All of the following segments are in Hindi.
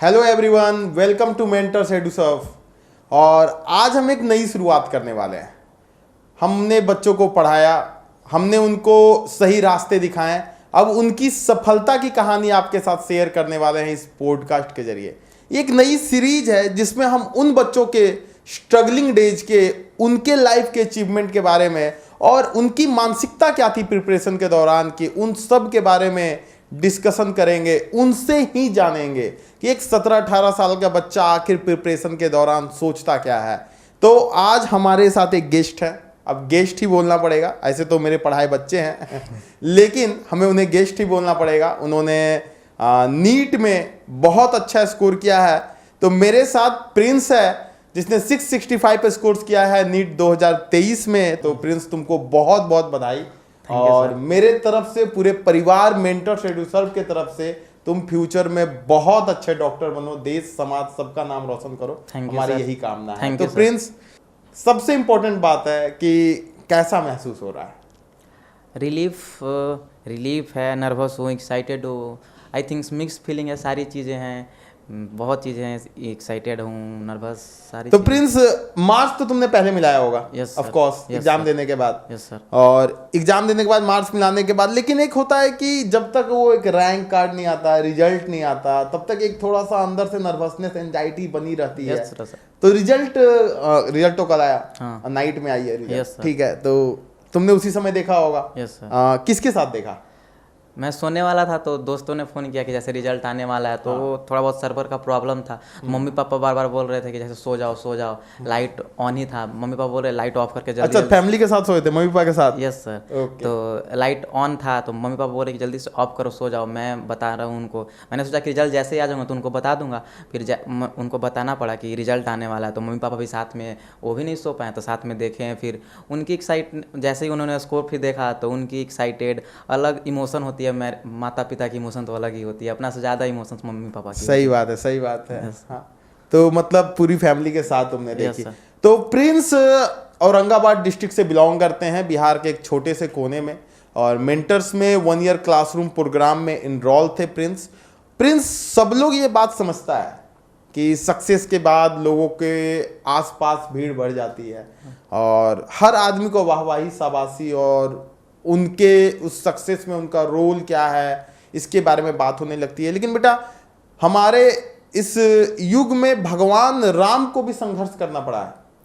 Hello everyone, welcome to mentors edu serve. और आज हम एक नई शुरुआत करने वाले हैं। हमने बच्चों को पढ़ाया, हमने उनको सही रास्ते दिखाए, अब उनकी सफलता की कहानी आपके साथ शेयर करने वाले हैं इस पॉडकास्ट के जरिए। एक नई सीरीज है जिसमें हम उन बच्चों के स्ट्रगलिंग डेज के, उनके लाइफ के अचीवमेंट के बारे में और उनकी मानसिकता क्या थी प्रिपरेशन के दौरान की, उन सब के बारे में डिस्कशन करेंगे। उनसे ही जानेंगे कि एक 17-18 साल का बच्चा आखिर प्रिपरेशन के दौरान सोचता क्या है। तो आज हमारे साथ एक गेस्ट है। अब गेस्ट ही बोलना पड़ेगा, ऐसे तो मेरे पढ़ाए बच्चे हैं लेकिन हमें उन्हें गेस्ट ही बोलना पड़ेगा। उन्होंने नीट में बहुत अच्छा स्कोर किया है। तो मेरे साथ प्रिंस है जिसने 665 स्कोर किया है नीट 2023 में। तो प्रिंस, तुमको बहुत बहुत बधाई। और मेरे तरफ से, पूरे परिवार मेंटर्स एडू सर्व के तरफ से, तुम फ्यूचर में बहुत अच्छे डॉक्टर बनो, देश समाज सबका नाम रोशन करो, हमारी यही कामना है। तो प्रिंस, सबसे इंपॉर्टेंट बात है कि कैसा महसूस हो रहा है? रिलीफ है, नर्वस हूँ, एक्साइटेड हूँ। आई थिंक मिक्स फीलिंग है, सारी चीज़ें हैं, बहुत चीज़ें हैं, एक्साइटेड हूँ, नर्वस, सारी। तो प्रिंस, मार्क्स तो तुमने पहले मिलाया होगा, यस ऑफ कोर्स, एग्जाम देने के बाद। Yes sir. और एग्जाम देने के बाद, मार्क्स मिलाने के बाद, लेकिन एक होता है कि जब तक वो एक रैंक कार्ड नहीं आता, रिजल्ट नहीं आता, तब तक एक थोड़ा सा अंदर से नर्वसनेस, एंजाइटी बनी रहती है। तो रिजल्ट तो कल आया, हाँ। नाइट में आई है रिजल्ट, Yes, ठीक है। तो तुमने उसी समय देखा होगा। Yes sir. किसके साथ देखा? मैं सोने वाला था तो दोस्तों ने फ़ोन किया कि जैसे रिजल्ट आने वाला है, तो थोड़ा बहुत सर्वर का प्रॉब्लम था। मम्मी पापा बार बार बोल रहे थे कि जैसे सो जाओ। लाइट ऑन ही था, मम्मी पापा बोल रहे लाइट ऑफ करके जल्दी। अच्छा, फैमिली के साथ सोए थे, मम्मी पापा के साथ? Yes sir. तो लाइट ऑन था तो मम्मी पापा बोल रहे कि जल्दी से ऑफ करो, सो जाओ। मैं बता रहा हूँ उनको। मैंने सोचा कि रिजल्ट जैसे ही आ जाऊँगा तो उनको बता दूंगा। फिर उनको बताना पड़ा कि रिजल्ट आने वाला है, तो मम्मी पापा भी साथ में, वो भी नहीं सो पाए तो साथ में देखें। फिर उनकी जैसे ही उन्होंने स्कोर फिर देखा तो उनकी एक्साइटेड, अलग इमोशन होती है। मैं माता पिता की इमोशन तो अलग ही होती है, अपना से ज्यादा इमोशंस मम्मी पापा की। सही बात है। हाँ। तो मतलब पूरी फैमिली के साथ तुमने देखी। तो प्रिंस औरंगाबाद डिस्ट्रिक्ट से बिलोंग करते हैं, बिहार के एक छोटे से कोने में, और मेंटर्स में 1 ईयर क्लासरूम प्रोग्राम में इनरोल थे प्रिंस। सब लोग ये बात समझता है कि सक्सेस के बाद लोगों के आसपास भीड़ बढ़ जाती है और हर आदमी को वाहवाही, शाबाशी और उनके उस सक्सेस में उनका रोल क्या है, इसके बारे में बात होने लगती है। लेकिन बेटा, हमारे इस युग में भगवान राम को भी संघर्ष करना पड़ा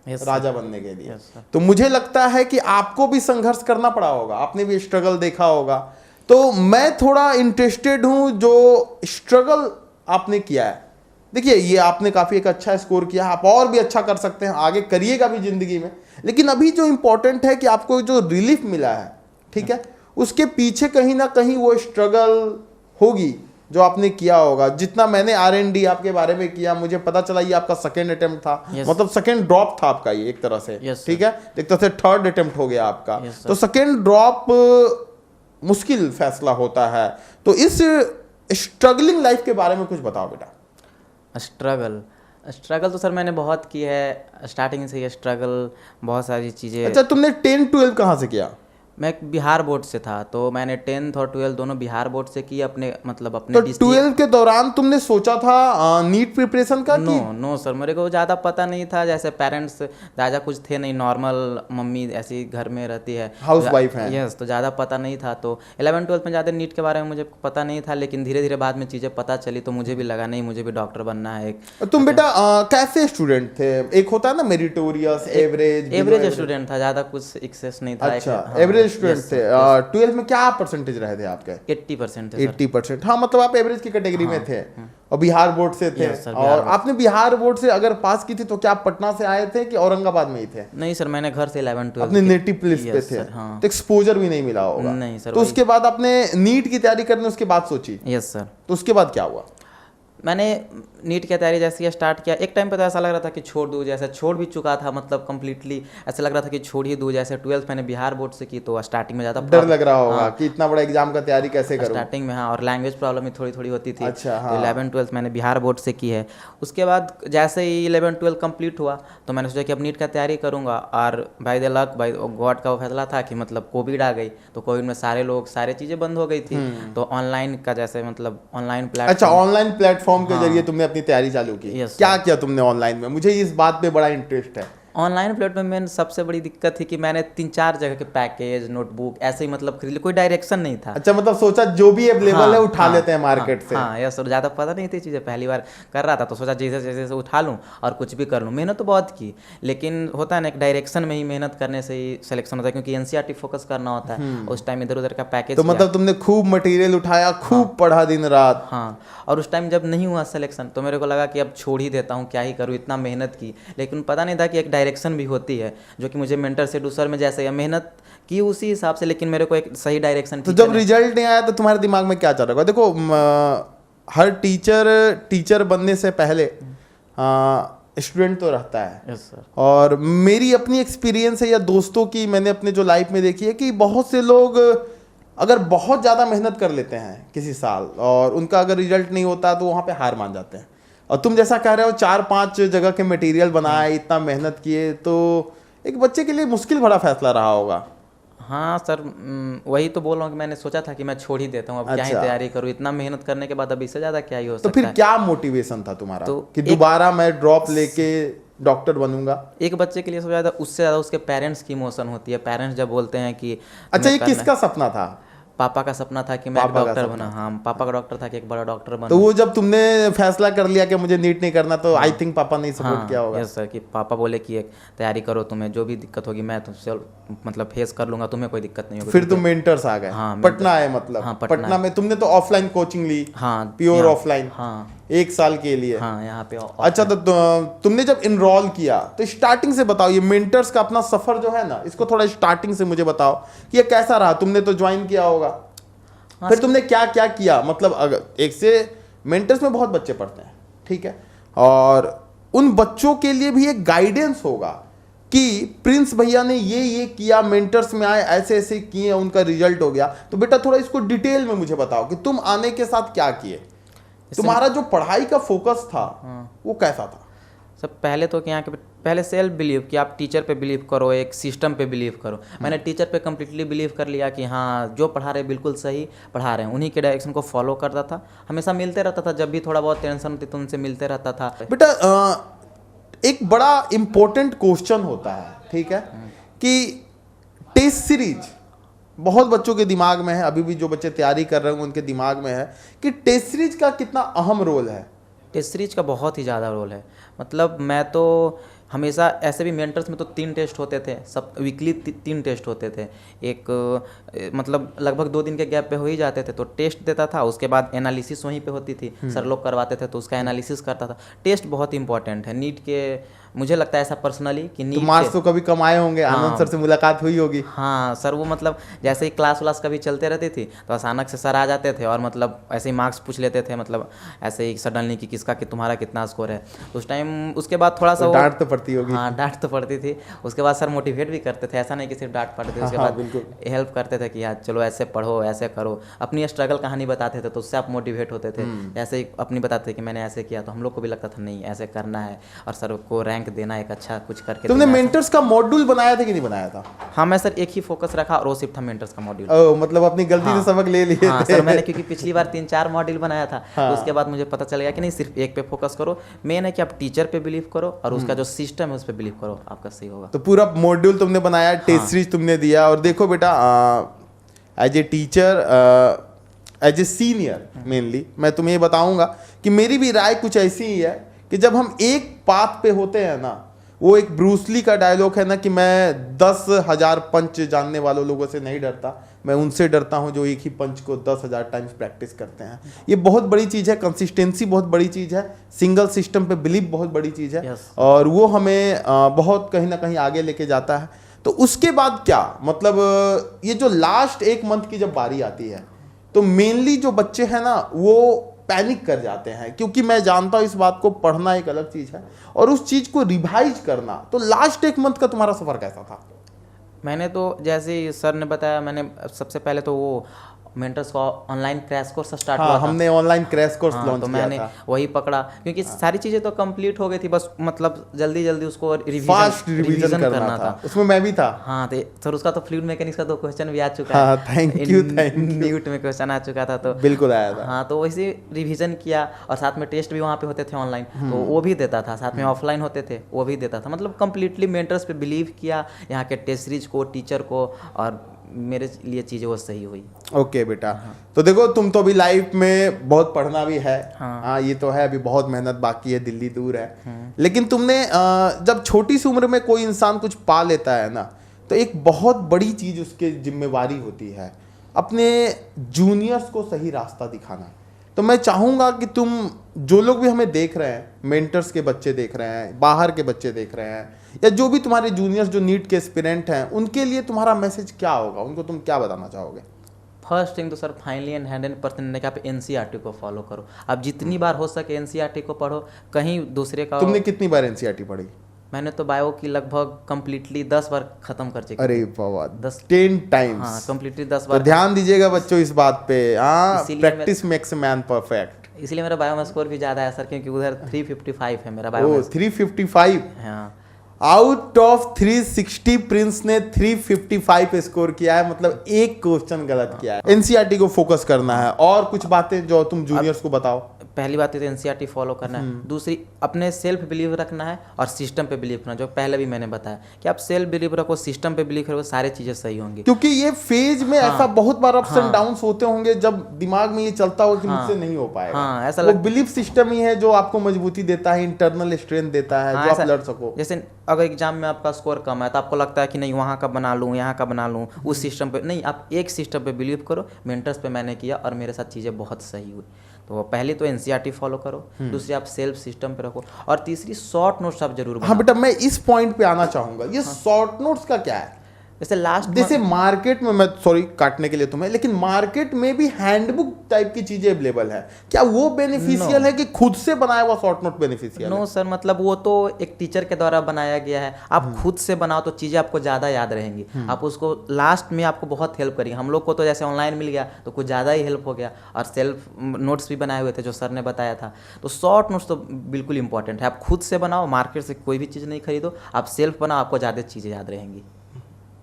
है राजा बनने के लिए। तो मुझे लगता है कि आपको भी संघर्ष करना पड़ा होगा, आपने भी स्ट्रगल देखा होगा। तो मैं थोड़ा इंटरेस्टेड हूं जो स्ट्रगल आपने किया है। देखिए, ये आपने काफी एक अच्छा स्कोर किया, आप और भी अच्छा कर सकते हैं, आगे करिएगा भी जिंदगी में। लेकिन अभी जो इंपॉर्टेंट है कि आपको जो रिलीफ मिला है, ठीक है, उसके पीछे कहीं ना कहीं वो स्ट्रगल होगी जो आपने किया होगा। जितना मैंने R&D आपके बारे में किया, मुझे पता चला ये आपका सेकंड अटेम्प्ट था। मतलब सेकंड ड्रॉप था आपका ये एक तरह से, ठीक है, एक तरह से थर्ड अटेम्प्ट हो गया आपका। तो सेकंड ड्रॉप मुश्किल फैसला होता है। तो इस स्ट्रगलिंग लाइफ के बारे में कुछ बताओ बेटा। स्ट्रगल तो सर मैंने बहुत की है, स्टार्टिंग से ये स्ट्रगल, बहुत सारी चीज़ें। अच्छा, तुमने 10-12 कहाँ से किया? मैं बिहार बोर्ड से था, तो मैंने 10th और 12th दोनों बिहार बोर्ड से की। अपने तो 12 के दौरान तुमने सोचा था नीट प्रिपरेशन का? नो सर, मेरे को ज़्यादा पता नहीं था। जैसे पेरेंट्स ज़्यादा कुछ थे नहीं, नॉर्मल मम्मी ऐसी घर में रहती है, हाउस वाइफ है। यस, तो ज़्यादा पता नहीं था। तो 11th-12th में ज़्यादा नीट के बारे में मुझे पता नहीं था, लेकिन धीरे धीरे बाद में चीज़ें पता चली तो मुझे भी लगा नहीं, मुझे भी डॉक्टर बनना है। तुम बेटा कैसे स्टूडेंट थे? एक होता है ना मेरिटोरियस, एवरेज स्टूडेंट था, ज़्यादा कुछ एक्सेस नहीं था। अच्छा, एवरेज स्टूडेंट थे। 12 में क्या परसेंटेज रहे थे आपके? 80% थे। 80%, हाँ, मतलब आप एवरेज की कैटेगरी में थे और बिहार बोर्ड से थे। और आपने बिहार बोर्ड से अगर पास की थी तो क्या आप पटना से आए थे कि औरंगाबाद में ही थे? नहीं सर, मैंने घर से 11-12 अपने नेटिव प्लेस पे थे। तो एक्सपोजर भी नहीं मिला होगा। नहीं सर। तो उसके बाद आपने नीट की तैयारी करने उसके बाद सोची? Yes sir. तो उसके बाद क्या हुआ? मैंने नीट की तैयारी जैसे स्टार्ट किया, एक टाइम पे तो ऐसा लग रहा था कि छोड़ दूँ, जैसे छोड़ भी चुका था, मतलब कंप्लीटली ऐसा लग रहा था कि छोड़ ही दूँ। जैसे 12th मैंने बिहार बोर्ड से की तो स्टार्टिंग में ज़्यादा डर लग रहा होगा कि इतना बड़ा एग्जाम का तैयारी कैसे करूँ स्टार्टिंग में। हाँ, और लैंग्वेज प्रॉब्लम भी थोड़ी थोड़ी होती थी। अच्छा, हाँ। तो 11th-12th मैंने बिहार बोर्ड से की है। उसके बाद जैसे ही 11th-12th कंप्लीट हुआ तो मैंने सोचा कि अब नीट का तैयारी करूँगा। और by the luck, by God का वो फैसला था कि मतलब कोविड आ गई, तो कोविड में सारी चीज़ें बंद हो गई थी। तो ऑनलाइन का जैसे मतलब ऑनलाइन प्लेटफॉर्म, अच्छा, ऑनलाइन प्लेटफॉर्म प्लेटफॉर्म के जरिए तुमने अपनी तैयारी चालू की? Yes, क्या किया तुमने ऑनलाइन में? मुझे इस बात पे बड़ा इंटरेस्ट है। ऑनलाइन प्लेटफॉर्म में सबसे बड़ी दिक्कत थी कि मैंने 3-4 जगह के पैकेज नोटबुक ऐसे ही मतलब खरीद लिए, कोई डायरेक्शन नहीं था। अच्छा, मतलब सोचा जो भी अवेलेबल है उठा लेते हैं मार्केट से। हाँ यस सर, ज़्यादा पता नहीं थी चीज़ें, पहली बार कर रहा था तो सोचा जैसे जैसे उठा लूँ और कुछ भी कर लूँ। मेहनत तो बहुत की, लेकिन होता है ना एक डायरेक्शन में ही मेहनत करने से ही सिलेक्शन होता है, क्योंकि एनसीईआरटी फोकस करना होता है उस टाइम, इधर उधर का पैकेज। तो मतलब तुमने खूब मटेरियल उठाया, खूब पढ़ा दिन रात। हाँ, और उस टाइम जब नहीं हुआ सिलेक्शन तो मेरे को लगा कि अब छोड़ ही देता हूँ, क्या ही करूँ, इतना मेहनत की, लेकिन पता नहीं था कि एक डायरेक्शन भी होती है, जो कि मुझे मेंटर से दूसर में जैसे मेहनत की उसी हिसाब से, लेकिन मेरे को एक सही डायरेक्शन। तो जब रिजल्ट नहीं आया तो तुम्हारे दिमाग में क्या चल रहा होगा? देखो हर टीचर बनने से पहले स्टूडेंट तो रहता है। Yes sir. और मेरी अपनी एक्सपीरियंस है या दोस्तों की मैंने अपने जो लाइफ में देखी है कि बहुत से लोग अगर बहुत ज़्यादा मेहनत कर लेते हैं किसी साल और उनका अगर रिजल्ट नहीं होता तो वहाँ पे हार मान जाते हैं। और तुम जैसा कह रहे हो 4-5 जगह के मटेरियल बनाए, इतना मेहनत किए, तो एक बच्चे के लिए मुश्किल भरा फैसला रहा होगा। हाँ सर, वही तो बोल रहा हूँ कि मैंने सोचा था कि मैं छोड़ ही देता हूँ, अब क्या ही तैयारी करूँ, इतना मेहनत करने के बाद अब इससे ज़्यादा क्या ही हो सकता है। तो फिर क्या मोटिवेशन था तुम्हारा तो कि दोबारा मैं ड्रॉप लेके डॉक्टर बनूंगा? एक बच्चे के लिए सबसे ज़्यादा, उससे ज़्यादा उसके पेरेंट्स की इमोशन होती है। पेरेंट्स जब बोलते हैं कि अच्छा, ये किसका सपना था? पापा का सपना था कि मैं डॉक्टर बना। हाँ, पापा का डॉक्टर था कि एक बड़ा डॉक्टर बना। तो वो जब तुमने फैसला कर लिया कि मुझे नीट नहीं करना, तो आई थिंक पापा ने सपोर्ट किया होगा। यस सर, कि पापा बोले कि एक तैयारी करो, तुम्हें जो भी दिक्कत होगी मैं तुमसे मतलब फेस कर लूंगा, तुम्हें कोई दिक्कत नहीं होगी। फिर तुम मेंटर्स आ गए। हाँ, पटना है मतलब। हाँ, पटना में तुमने तो ऑफलाइन कोचिंग ली? हाँ, प्योर ऑफलाइन। हाँ, 1 साल के लिए। हाँ, यहाँ पे। अच्छा, तो तुमने जब इनरोल किया तो स्टार्टिंग से बताओ, ये मेंटर्स का अपना सफर जो है ना, इसको थोड़ा स्टार्टिंग से मुझे बताओ कि ये कैसा रहा। तुमने तो ज्वाइन किया होगा, फिर तुमने क्या क्या किया? मतलब अगर एक से मेंटर्स में बहुत बच्चे पढ़ते हैं, ठीक है, और उन बच्चों के लिए भी एक गाइडेंस होगा कि प्रिंस भैया ने ये किया, मेंटर्स में आए, ऐसे ऐसे किए, उनका रिजल्ट हो गया। तो बेटा थोड़ा इसको डिटेल में मुझे बताओ कि तुम आने के साथ क्या किए, तुम्हारा जो पढ़ाई का फोकस था वो कैसा था? सब पहले तो यहाँ के पहले सेल्फ बिलीव कि आप टीचर पे बिलीव करो, एक सिस्टम पे बिलीव करो। मैंने टीचर पे कम्प्लीटली बिलीव कर लिया कि हाँ जो पढ़ा रहे बिल्कुल सही पढ़ा रहे हैं, उन्हीं के डायरेक्शन को फॉलो करता था, हमेशा मिलते रहता था, जब भी थोड़ा बहुत टेंशन होती तो उनसे मिलते रहता था। बेटा एक बड़ा इंपॉर्टेंट क्वेश्चन होता है, ठीक है, कि टेस्ट सीरीज बहुत बच्चों के दिमाग में है, अभी भी जो बच्चे तैयारी कर रहे हैं उनके दिमाग में है कि टेस्ट सीरीज का कितना अहम रोल है। टेस्ट सीरीज का बहुत ही ज़्यादा रोल है। मतलब मैं तो हमेशा ऐसे भी मेंटर्स में तो 3 टेस्ट होते थे, सब वीकली 3 टेस्ट होते थे। एक मतलब लगभग 2 दिन के गैप पे हो ही जाते थे, तो टेस्ट देता था, उसके बाद एनालिसिस वहीं पे होती थी, सर लोग करवाते थे तो उसका एनालिसिस करता था। टेस्ट बहुत इंपॉर्टेंट है नीट के, मुझे लगता है ऐसा पर्सनली कि नीट मार्क्स तो कभी कम आए होंगे। आनंद सर से मुलाकात हुई होगी। हाँ सर, वो मतलब जैसे ही क्लास व्लास कभी चलते रहती थी तो अचानक से सर आ जाते थे और मतलब ऐसे ही मार्क्स पूछ लेते थे, मतलब ऐसे ही सडनली कि किसका कि तुम्हारा कितना स्कोर है। उस टाइम उसके बाद थोड़ा सा डांट तो पड़ती होगी। हाँ, डांट तो पड़ती थी। उसके बाद सर मोटिवेट भी करते थे, ऐसा नहीं कि सिर्फ डांट पड़ती थी, उसके बाद हेल्प करते थे कि यार चलो ऐसे पढ़ो, ऐसे करो, अपनी स्ट्रगल कहानी बताते थे तो उससे आप मोटिवेट होते थे। ऐसे ही अपनी बताते थे कि मैंने ऐसे किया, तो हम लोग को भी लगता था नहीं ऐसे करना है और सर को रैंक देना, एक अच्छा कुछ करके। तुमने मेंटर्स का मॉड्यूल बनाया था कि नहीं बनाया था? हाँ, मैं सर एक ही फोकस रखा और वो सिर्फ था मेंटर्स का मॉड्यूल। मतलब अपनी गलती से सबक ले लिए हाँ थे। सर, मैंने क्योंकि पिछली बार 3-4 मॉड्यूल बनाया था, तो उसके बाद मुझे पता चल गया कि नहीं सिर्फ एक पे फोकस करो, मेन है कि आप टीचर पे बिलीव करो और उसका जो सिस्टम है उस पर बिलीव करो, आपका सही होगा। तो पूरा मॉड्यूल तुमने बनाया, टेस्ट सीरीज तुमने दिया। और देखो बेटा, as a teacher, as a senior mainly मैं तुम्हें ये बताऊंगा कि मेरी भी राय कुछ ऐसी ही है कि जब हम एक पाथ पे होते हैं ना, वो एक ब्रूसली का डायलॉग है ना कि मैं 10,000 पंच जानने वालों लोगों से नहीं डरता, मैं उनसे डरता हूं जो एक ही पंच को 10,000 टाइम्स प्रैक्टिस करते हैं। ये बहुत बड़ी चीज़ है, कंसिस्टेंसी बहुत बड़ी चीज़ है, सिंगल सिस्टम पे बिलीव बहुत बड़ी चीज़ है। और वो हमें बहुत कहीं ना कहीं आगे लेके जाता है। तो उसके बाद क्या, मतलब ये जो लास्ट 1 मंथ की जब बारी आती है तो मेनली जो बच्चे हैं ना वो पैनिक कर जाते हैं, क्योंकि मैं जानता हूं इस बात को, पढ़ना एक अलग चीज है और उस चीज को रिवाइज करना। तो लास्ट 1 मंथ का तुम्हारा सफर कैसा था? मैंने तो जैसे ही सर ने बताया, मैंने सबसे पहले तो वो मेंटर्स का ऑनलाइन क्रैश कोर्स स्टार्ट हाँ, हुआ था। हमने ऑनलाइन क्रैश कोर्स हाँ, लॉन्च तो किया मैंने था। वही पकड़ा क्योंकि सारी चीज़ें तो कंप्लीट हो गई थी, बस मतलब जल्दी जल्दी उसको फास्ट रिवीजन करना था, उसमें मैं भी था। हाँ, तो सर उसका तो फ्लूइड मैकेनिक्स का तो क्वेश्चन भी आ चुका हाँ, है। Thank you. न्यूट में क्वेश्चन आ चुका था, तो बिल्कुल आया था। हाँ, तो वैसे रिवीजन किया और साथ में टेस्ट भी वहाँ पे होते थे ऑनलाइन, तो वो भी देता था, साथ में ऑफलाइन होते थे वो भी देता था। मतलब कंप्लीटली मेंटर्स पे बिलीव किया, यहाँ के टेस्ट सीरीज को, टीचर को, और मेरे लिए चीज़ें वो सही हुई। ओके बेटा, तो देखो तुम तो अभी लाइफ में बहुत पढ़ना भी है। हाँ। ये तो है, अभी बहुत मेहनत बाकी है, दिल्ली दूर है। लेकिन तुमने जब छोटी सी उम्र में कोई इंसान कुछ पा लेता है ना, तो एक बहुत बड़ी चीज उसके जिम्मेवारी होती है अपने जूनियर्स को सही रास्ता दिखाना। तो मैं चाहूंगा कि तुम, जो लोग भी हमें देख रहे हैं, मेंटर्स के बच्चे देख रहे हैं, बाहर के बच्चे देख रहे हैं, या जो भी तुम्हारे जूनियर्स जो नीट के एस्पिरेंट हैं, उनके लिए तुम्हारा मैसेज क्या होगा, उनको तुम क्या बताना चाहोगे? फर्स्ट थिंग तो सर फाइनली एंड 100% है कि आप एनसीईआरटी को फॉलो करो। आप जितनी बार हो सके एनसीईआरटी को पढ़ो, कहीं दूसरे का। तुमने कितनी बार एनसीईआरटी पढ़ी? मैंने तो बायो की लगभग कंप्लीटली 10 बार खत्म कर चुकी। अरे बाबा, 10 10 टाइम्स। हाँ, कंप्लीटली 10 तो बार। ध्यान दीजिएगा बच्चों इस बात पे। हाँ, इसीलिए practice makes a man perfect. इसलिए मेरा बायो में स्कोर भी ज़्यादा है सर, क्योंकि उधर 355 है मेरा बायो ओ, में। 355। हाँ, आउट ऑफ 360 प्रिंस ने 355 स्कोर किया है, मतलब एक क्वेश्चन गलत किया है। एनसीईआरटी को फोकस करना है। और कुछ बातें जो तुम जूनियर्स को बताओ। पहली बात तो एनसीईआरटी फॉलो करना है। दूसरी, अपने सेल्फ बिलीव रखना है और सिस्टम पे बिलीव करना, जो पहले भी मैंने बताया कि आप सेल्फ बिलीव रखो, सिस्टम पे बिलीव करो, सारी चीज़ें सही होंगी। क्योंकि ये फेज में ऐसा बहुत बार अप्स एंड डाउन्स होते होंगे जब दिमाग में ये चलता हो कि मुझसे नहीं हो पाएगा। हाँ, ऐसा वो बिलीफ सिस्टम ही है जो आपको मजबूती देता है, इंटरनल स्ट्रेंथ देता है, जो आप लड़ सको। जैसे अगर एग्जाम में आपका स्कोर कम है तो आपको लगता है कि नहीं वहाँ का बना लूँ, यहाँ का बना लूँ, उस सिस्टम पे नहीं, आप एक सिस्टम पे बिलीव करो। मेंटर्स पे मैंने किया और मेरे साथ चीज़ें बहुत सही हुई। तो पहले तो एनसीईआरटी फॉलो करो, दूसरी आप सेल्फ सिस्टम पे रखो, और तीसरी शॉर्ट नोट्स आप जरूर बनाओ। हाँ बेटा, मैं इस पॉइंट पे आना चाहूंगा। ये शॉर्ट नोट्स का क्या है? जैसे मार्केट में, मैं सॉरी काटने के लिए तुम्हें, लेकिन मार्केट में भी हैंडबुक टाइप की चीजें अवेलेबल है। क्या वो बेनिफिशियल है कि खुद से बनाया हुआ शॉर्ट नोट बेनिफिशियल है? नो सर, मतलब वो तो एक टीचर के द्वारा बनाया गया है। आप खुद से बनाओ तो चीज़ें आपको ज़्यादा याद रहेंगी, आप उसको लास्ट में आपको बहुत हेल्प करेंगे। हम लोग को तो जैसे ऑनलाइन मिल गया तो कुछ ज़्यादा ही हेल्प हो गया, और सेल्फ नोट्स भी बनाए हुए थे जो सर ने बताया था। तो शॉर्ट नोट्स तो बिल्कुल इंपॉर्टेंट है। आप खुद से बनाओ, मार्केट से कोई भी चीज़ नहीं खरीदो, आप सेल्फ बनाओ, आपको ज़्यादा चीज़ें याद रहेंगी।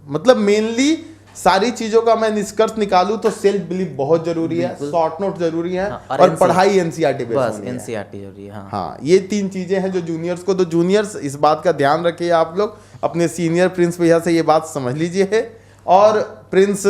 मतलब मेनली सारी चीजों का मैं निष्कर्ष निकालूं तो सेल्फ बिलीफ बहुत जरूरी है, शॉर्ट नोट जरूरी है, हाँ, और पढ़ाई एनसीईआरटी बेस्ड बस होनी है। एनसीईआरटी जरूरी है। हाँ, ये 3 चीजें हैं जो जूनियर्स को। तो जूनियर्स इस बात का ध्यान रखिए, आप लोग अपने सीनियर प्रिंस भैया से ये बात समझ लीजिए। और प्रिंस,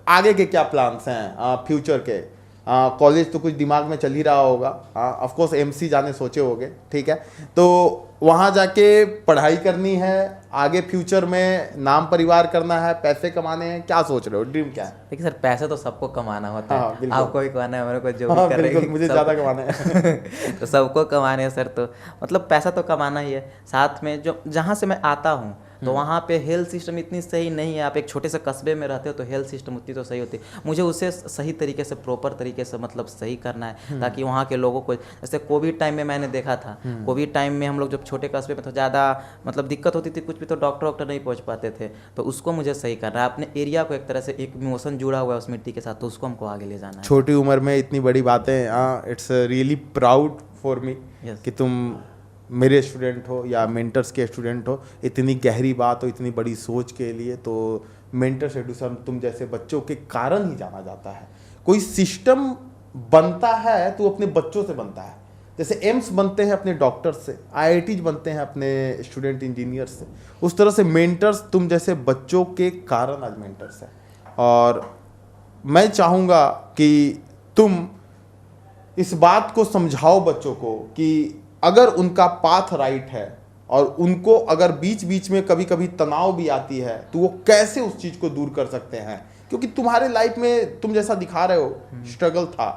आगे के क्या प्लान्स हैं फ्यूचर के? कॉलेज तो कुछ दिमाग में चल ही रहा होगा, ऑफ कोर्स एमसी जाने सोचे होगे, ठीक है? तो वहाँ जाके पढ़ाई करनी है, आगे फ्यूचर में नाम परिवार करना है, पैसे कमाने हैं, क्या सोच रहे हो? ड्रीम क्या है? देखिए सर, पैसे तो सबको कमाना होता हाँ, है। बिल्कुल। आपको भी कमाना है, मेरे को जो हाँ, भी कर रहे बिल्कुल, मुझे ज़्यादा कमाना है। तो सबको कमाने हैं सर। तो मतलब पैसा तो कमाना ही है। साथ में जो जहाँ से मैं आता हूँ तो वहाँ पे हेल्थ सिस्टम इतनी सही नहीं है। आप एक छोटे से कस्बे में रहते हो तो हेल्थ सिस्टम उतनी तो सही होती है। मुझे उसे सही तरीके से, प्रॉपर तरीके से मतलब सही करना है, ताकि वहाँ के लोगों को, जैसे कोविड टाइम में मैंने देखा था, कोविड टाइम में हम लोग जब छोटे कस्बे में तो ज़्यादा मतलब दिक्कत होती थी, कुछ भी तो डॉक्टर नहीं पहुँच पाते थे। तो उसको मुझे सही करना है। अपने एरिया को एक तरह से, एक इमोशन जुड़ा हुआ है उस मिट्टी के साथ, तो उसको हमको आगे ले जाना है। छोटी उम्र में इतनी बड़ी बातें, it's really proud for me कि तुम मेरे स्टूडेंट हो या मेंटर्स के स्टूडेंट हो। इतनी गहरी बात हो, इतनी बड़ी सोच के लिए तो मेंटर्स एडुकेशन तुम जैसे बच्चों के कारण ही जाना जाता है। कोई सिस्टम बनता है तो अपने बच्चों से बनता है। जैसे एम्स बनते हैं अपने डॉक्टर्स से, आईआईटीज बनते हैं अपने स्टूडेंट इंजीनियर्स से, उस तरह से मेंटर्स तुम जैसे बच्चों के कारण आज मेंटर्स हैं। और मैं चाहूँगा कि तुम इस बात को समझाओ बच्चों को कि अगर उनका पाथ राइट है और उनको अगर बीच बीच में कभी कभी तनाव भी आती है तो वो कैसे उस चीज़ को दूर कर सकते हैं। क्योंकि तुम्हारे लाइफ में तुम जैसा दिखा रहे हो स्ट्रगल था,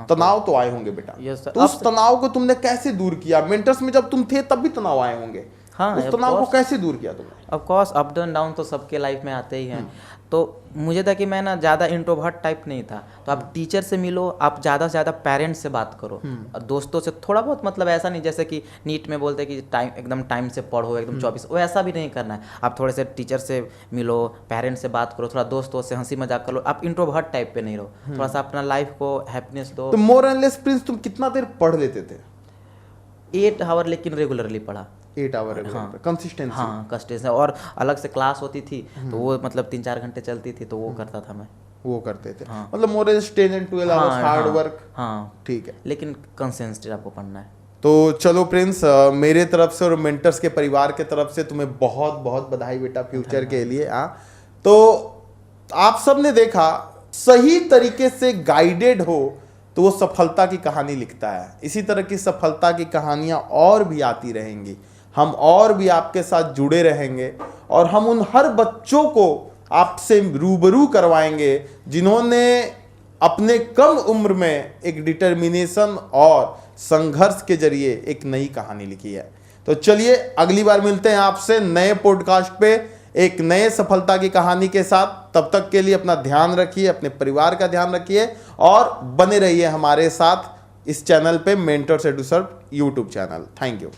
तनाव तो आए होंगे बेटा। तो उस तनाव को तुमने कैसे दूर किया? मेंटर्स में जब तुम थे तब भी तनाव आए होंगे, उस तनाव को कैसे दूर किया तुमने? Of course up and down तो सबके लाइफ में आते ही हैं। तो तो मुझे था कि मैं ना ज़्यादा इंट्रोवर्ट टाइप नहीं था, तो आप टीचर से मिलो, आप ज़्यादा से ज़्यादा पेरेंट्स से बात करो, और दोस्तों से थोड़ा बहुत, मतलब ऐसा नहीं जैसे कि नीट में बोलते कि टाइम एकदम टाइम से पढ़ो एकदम 24, वो ऐसा भी नहीं करना है। आप थोड़े से टीचर से मिलो, पेरेंट्स से बात करो, थोड़ा दोस्तों से हंसी मजाक करो, आप इंट्रोवर्ट टाइप पे नहीं रहो, थोड़ा सा अपना लाइफ को हैप्पीनेस दो। तो मोर एंड लेस प्रिंस तुम कितना देर पढ़ लेते थे? 8 आवर, लेकिन रेगुलरली पढ़ा। 8 आवर कंसिस्टेंसी? हाँ, कंसिस्टेंसी, और अलग से क्लास होती थी तो वो मतलब 3-4 घंटे चलती थी, तो वो करता था मैं। वो करते थे? हाँ। मतलब more and 10 and 12 hours hard work. हाँ, ठीक है, लेकिन कंसिस्टेंट आपको पढ़ना है। तो चलो प्रिंस, मेरे तरफ से और मेंटर्स के परिवार के तरफ से तुम्हें बहुत बहुत बधाई बेटा फ्यूचर के लिए। हाँ, तो आप सब ने देखा, सही तरीके से गाइडेड हो तो वो सफलता की कहानी लिखता है। इसी तरह की सफलता की कहानियां और भी आती रहेंगी, हम और भी आपके साथ जुड़े रहेंगे, और हम उन हर बच्चों को आपसे रूबरू करवाएंगे जिन्होंने अपने कम उम्र में एक डिटर्मिनेशन और संघर्ष के जरिए एक नई कहानी लिखी है। तो चलिए अगली बार मिलते हैं आपसे नए पॉडकास्ट पे एक नए सफलता की कहानी के साथ। तब तक के लिए अपना ध्यान रखिए, अपने परिवार का ध्यान रखिए, और बने रहिए हमारे साथ इस चैनल पे, मेंटर सेडुसर यूट्यूब चैनल। Thank you.